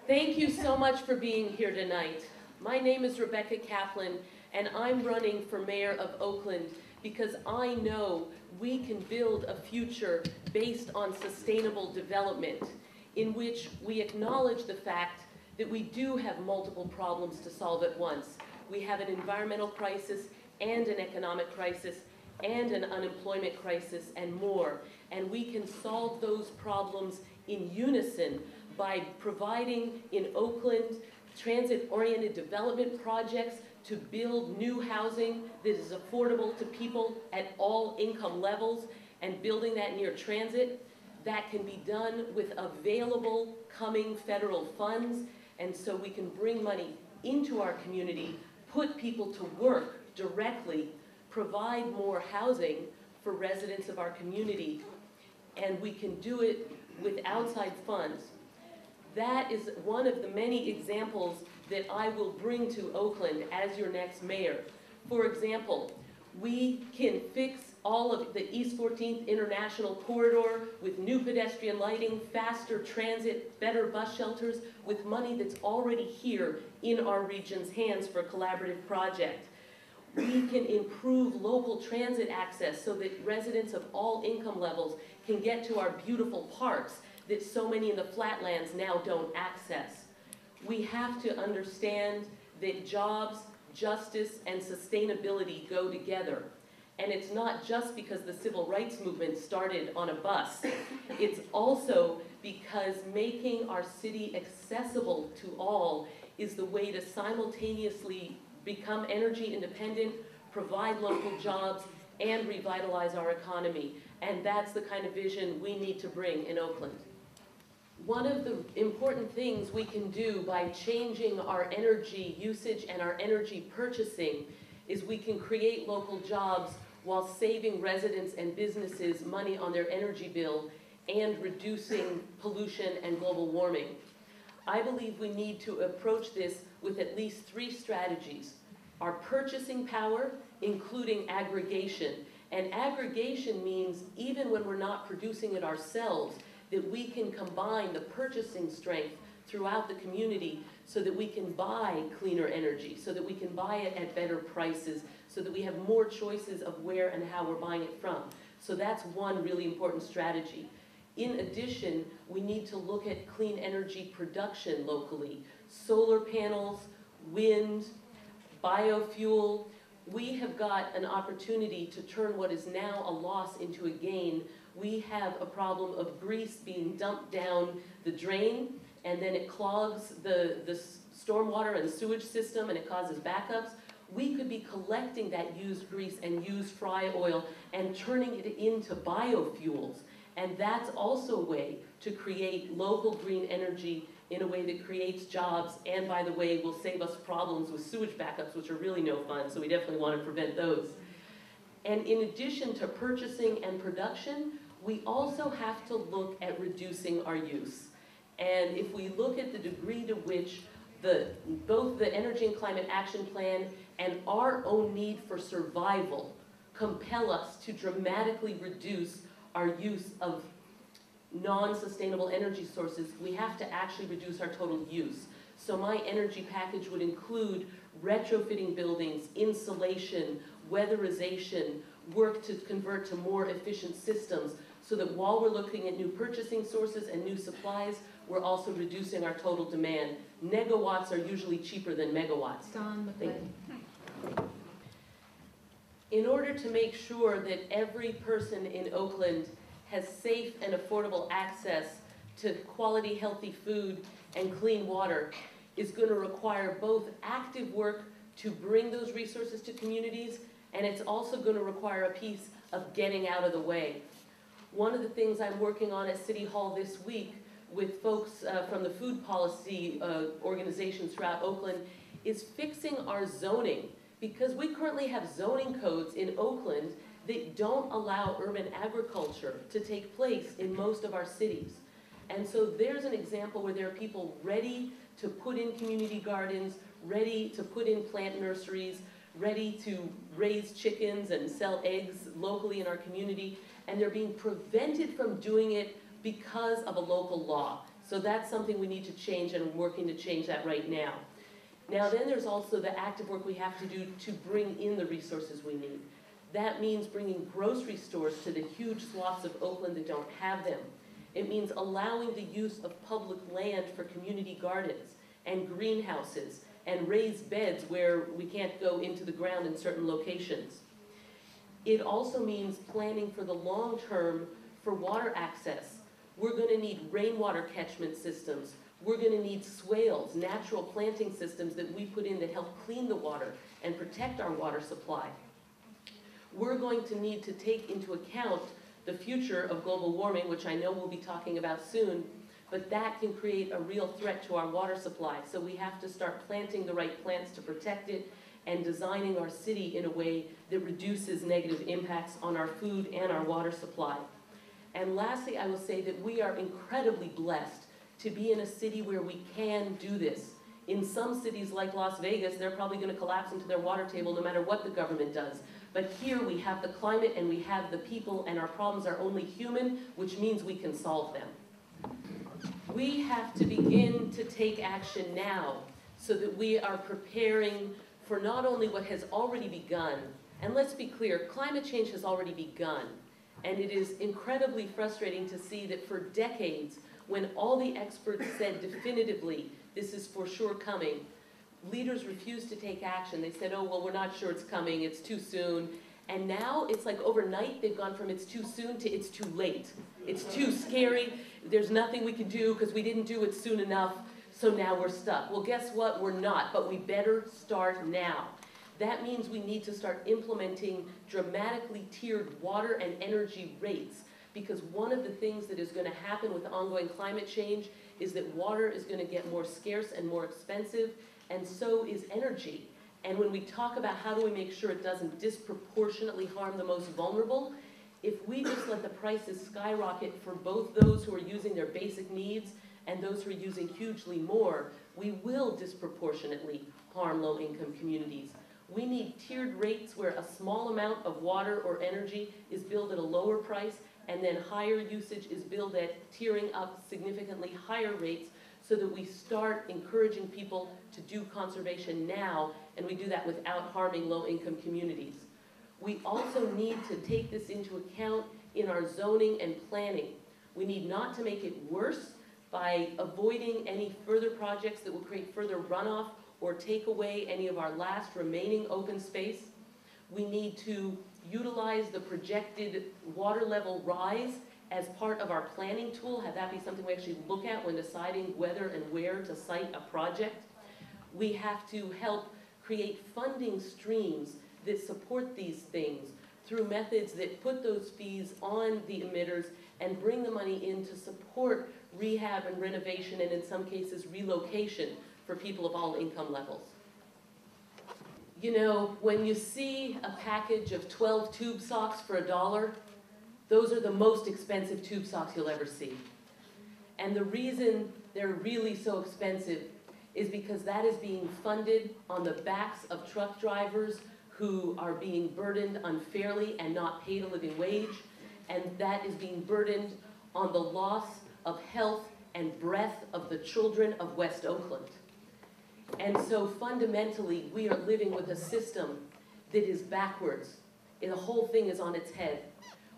Thank you so much for being here tonight. My name is Rebecca Kaplan, and I'm running for mayor of Oakland because I know we can build a future based on sustainable development in which we acknowledge the fact that we do have multiple problems to solve at once. We have an environmental crisis and an economic crisis and an unemployment crisis and more. And we can solve those problems in unison by providing in Oakland transit-oriented development projects to build new housing that is affordable to people at all income levels and building that near transit. That can be done with available coming federal funds, and so we can bring money into our community, put people to work directly, provide more housing for residents of our community, and we can do it with outside funds. That is one of the many examples that I will bring to Oakland as your next mayor. For example, we can fix all of the East 14th International Corridor with new pedestrian lighting, faster transit, better bus shelters, with money that's already here in our region's hands for a collaborative project. We can improve local transit access so that residents of all income levels can get to our beautiful parks that so many in the flatlands now don't access. We have to understand that jobs, justice, and sustainability go together. And it's not just because the civil rights movement started on a bus. It's also because making our city accessible to all is the way to simultaneously become energy independent, provide local jobs, and revitalize our economy. And that's the kind of vision we need to bring in Oakland. One of the important things we can do by changing our energy usage and our energy purchasing is we can create local jobs while saving residents and businesses money on their energy bill and reducing pollution and global warming. I believe we need to approach this with at least 3 strategies. Our purchasing power, including aggregation. And aggregation means even when we're not producing it ourselves, that we can combine the purchasing strength throughout the community so that we can buy cleaner energy, so that we can buy it at better prices, so that we have more choices of where and how we're buying it from. So that's one really important strategy. In addition, we need to look at clean energy production locally. Solar panels, wind, biofuel. We have got an opportunity to turn what is now a loss into a gain. We have a problem of grease being dumped down the drain, and then it clogs the stormwater and sewage system, and it causes backups. We could be collecting that used grease and used fry oil and turning it into biofuels. And that's also a way to create local green energy in a way that creates jobs, and by the way, will save us problems with sewage backups, which are really no fun, so we definitely want to prevent those. And in addition to purchasing and production, we also have to look at reducing our use. And if we look at the degree to which both the Energy and Climate Action Plan and our own need for survival compel us to dramatically reduce our use of non-sustainable energy sources, we have to actually reduce our total use. So my energy package would include retrofitting buildings, insulation, weatherization, work to convert to more efficient systems, so that while we're looking at new purchasing sources and new supplies, we're also reducing our total demand. Negawatts are usually cheaper than megawatts. Thank you. In order to make sure that every person in Oakland has safe and affordable access to quality, healthy food and clean water, is going to require both active work to bring those resources to communities, and it's also going to require a piece of getting out of the way. One of the things I'm working on at City Hall this week with folks from the food policy organizations throughout Oakland is fixing our zoning, because we currently have zoning codes in Oakland that don't allow urban agriculture to take place in most of our cities. And so there's an example where there are people ready to put in community gardens, ready to put in plant nurseries, ready to raise chickens and sell eggs locally in our community, and they're being prevented from doing it because of a local law. So that's something we need to change, and we're working to change that right now. Now then there's also the active work we have to do to bring in the resources we need. That means bringing grocery stores to the huge swaths of Oakland that don't have them. It means allowing the use of public land for community gardens and greenhouses and raised beds where we can't go into the ground in certain locations. It also means planning for the long term for water access. We're going to need rainwater catchment systems. We're going to need swales, natural planting systems that we put in that help clean the water and protect our water supply. We're going to need to take into account the future of global warming, which I know we'll be talking about soon, but that can create a real threat to our water supply. So we have to start planting the right plants to protect it and designing our city in a way that reduces negative impacts on our food and our water supply. And lastly, I will say that we are incredibly blessed to be in a city where we can do this. In some cities like Las Vegas, they're probably going to collapse into their water table no matter what the government does. But here we have the climate and we have the people, and our problems are only human, which means we can solve them. We have to begin to take action now so that we are preparing for not only what has already begun, and let's be clear, climate change has already begun. And it is incredibly frustrating to see that for decades, when all the experts said definitively, this is for sure coming, leaders refused to take action. They said, oh, well, we're not sure it's coming, it's too soon. And now it's like overnight they've gone from it's too soon to it's too late. It's too scary, there's nothing we can do because we didn't do it soon enough, so now we're stuck. Well, guess what? We're not, but we better start now. That means we need to start implementing dramatically tiered water and energy rates, because one of the things that is going to happen with ongoing climate change is that water is going to get more scarce and more expensive, and so is energy. And when we talk about how do we make sure it doesn't disproportionately harm the most vulnerable, if we just let the prices skyrocket for both those who are using their basic needs and those who are using hugely more, we will disproportionately harm low-income communities. We need tiered rates where a small amount of water or energy is billed at a lower price, and then higher usage is billed at tiering up significantly higher rates, so that we start encouraging people to do conservation now, and we do that without harming low-income communities. We also need to take this into account in our zoning and planning. We need not to make it worse by avoiding any further projects that will create further runoff or take away any of our last remaining open space. We need to utilize the projected water level rise as part of our planning tool, have that be something we actually look at when deciding whether and where to site a project. We have to help create funding streams that support these things through methods that put those fees on the emitters and bring the money in to support rehab and renovation, and in some cases relocation for people of all income levels. You know, when you see a package of 12 tube socks for $1, those are the most expensive tube socks you'll ever see. And the reason they're really so expensive is because that is being funded on the backs of truck drivers who are being burdened unfairly and not paid a living wage, and that is being burdened on the loss of health and breath of the children of West Oakland. And so fundamentally, we are living with a system that is backwards. The whole thing is on its head.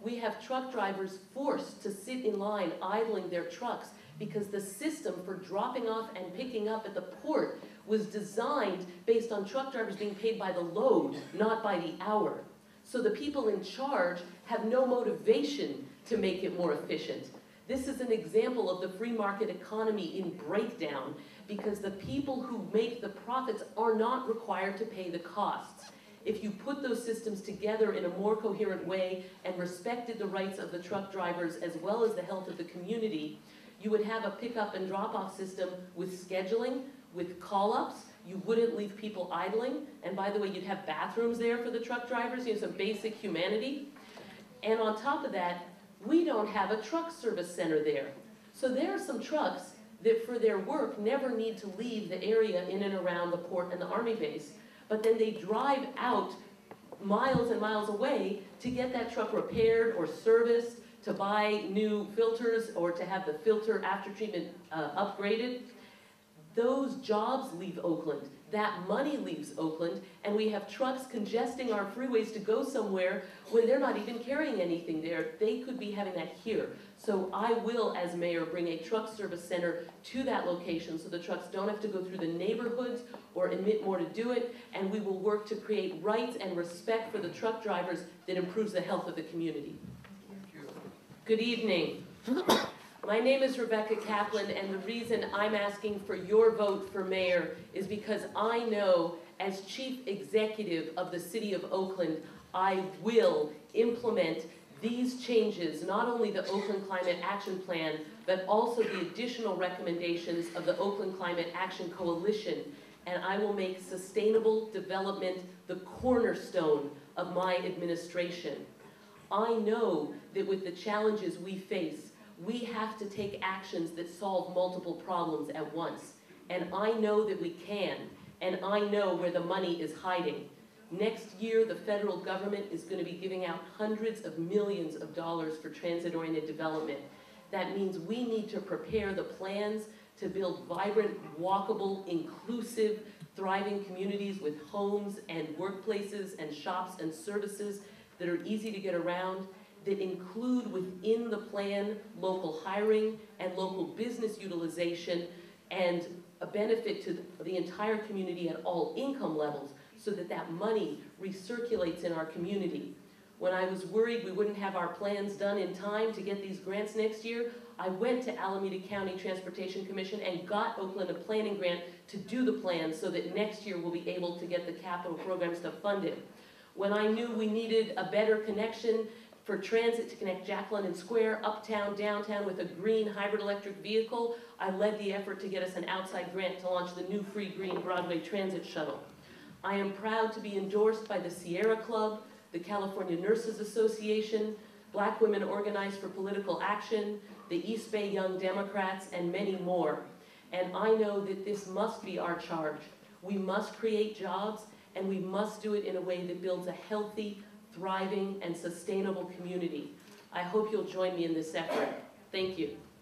We have truck drivers forced to sit in line idling their trucks because the system for dropping off and picking up at the port was designed based on truck drivers being paid by the load, not by the hour. So the people in charge have no motivation to make it more efficient. This is an example of the free market economy in breakdown, because the people who make the profits are not required to pay the costs. If you put those systems together in a more coherent way and respected the rights of the truck drivers as well as the health of the community, you would have a pick-up and drop-off system with scheduling, with call-ups. You wouldn't leave people idling. And by the way, you'd have bathrooms there for the truck drivers, you know, some basic humanity. And on top of that, we don't have a truck service center there. So there are some trucks that for their work never need to leave the area in and around the port and the Army base, but then they drive out miles and miles away to get that truck repaired or serviced, to buy new filters or to have the filter after treatment upgraded. Those jobs leave Oakland, that money leaves Oakland, and we have trucks congesting our freeways to go somewhere when they're not even carrying anything there. They could be having that here. So I will, as mayor, bring a truck service center to that location so the trucks don't have to go through the neighborhoods or emit more to do it, and we will work to create rights and respect for the truck drivers that improves the health of the community. Good evening. My name is Rebecca Kaplan, and the reason I'm asking for your vote for mayor is because I know, as chief executive of the city of Oakland, I will implement these changes, not only the Oakland Climate Action Plan, but also the additional recommendations of the Oakland Climate Action Coalition, and I will make sustainable development the cornerstone of my administration. I know that with the challenges we face, we have to take actions that solve multiple problems at once. And I know that we can, and I know where the money is hiding. Next year, the federal government is going to be giving out hundreds of millions of dollars for transit-oriented development. That means we need to prepare the plans to build vibrant, walkable, inclusive, thriving communities with homes and workplaces and shops and services that are easy to get around, that include within the plan local hiring and local business utilization and a benefit to the entire community at all income levels so that that money recirculates in our community. When I was worried we wouldn't have our plans done in time to get these grants next year, I went to Alameda County Transportation Commission and got Oakland a planning grant to do the plan so that next year we'll be able to get the capital programs to fund it. When I knew we needed a better connection for transit to connect Jacqueline Square, uptown, downtown with a green hybrid electric vehicle, I led the effort to get us an outside grant to launch the new free green Broadway transit shuttle. I am proud to be endorsed by the Sierra Club, the California Nurses Association, Black Women Organized for Political Action, the East Bay Young Democrats, and many more. And I know that this must be our charge. We must create jobs, and we must do it in a way that builds a healthy, thriving, and sustainable community. I hope you'll join me in this effort. Thank you.